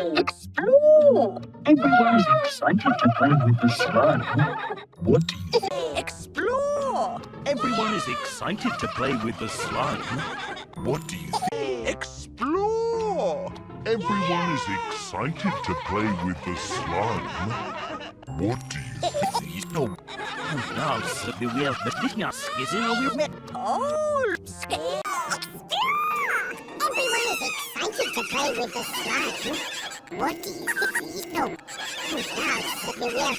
Explore! Everyone's excited to play with the slime. What do you think? Explore! Everyone is excited to play with the slime. What do you think? Explore! Everyone is excited to play with the slime. What do you think? No. Now, we will Oh! Everyone is excited to play with the slime. What do you think? No. Everyone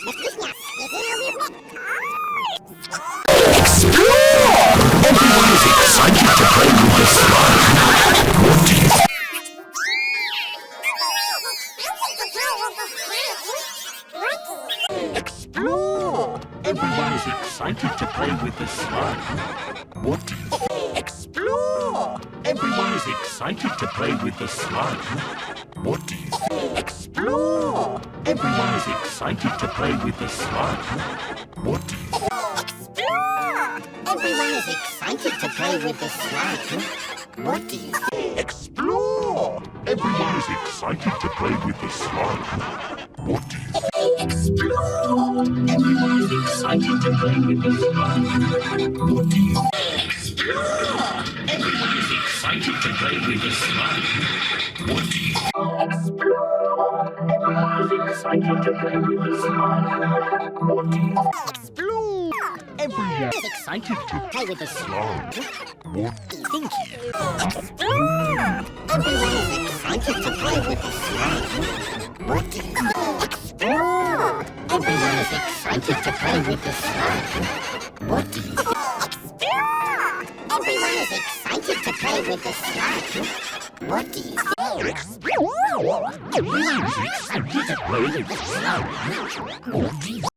is excited to play with the slime. What do you think? Explore! Everyone is excited to play with the slime. What do you think? Explore! Everyone is excited to play with the slime. What do you think? Explore! Everyone is excited to play with the slime. What do you think? Everyone is excited to play with the slime. What do you think? Explore! Everyone is excited to play with the slime. What do you think? Explore! Everyone is excited to play with the slime. What do you think? Explore! Everyone is excited to play with the slime. What do you think? Explore! Everyone is excited to play with the slime. What do you think? Explore! Everyone Is excited to play with the slime. What Thank you. Everyone is excited to play with the slime. What do you think? Everyone is excited to play with the slime. What do you think? Everyone is excited to play with the slime. What do you think? Everyone is excited to play with the slime. What do you think?